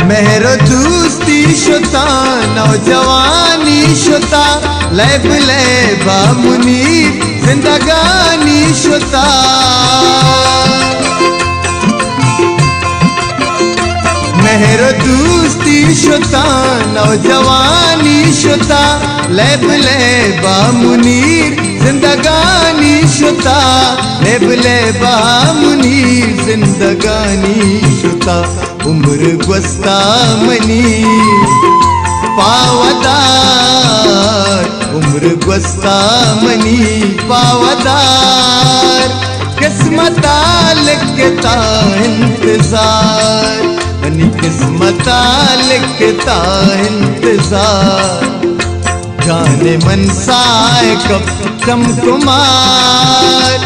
मेहरो दोस्ती शुता नौजवानी शुता लैब लैबा मुनीर जिंदगानी शुता मेहरो दोस्ती शुता नौजवानी शुता लैब लैबा मुनीर जिंदगानी शुता लैब लैबा मुनीर जिंदगानी शुता उम्र गुस्ता मनी पावदार उम्र गुस्ता मनी पावदार किस्मत लिखता इंतजार मनी किस्मत लिखता इंतजार जाने मन साए कब चमकुमार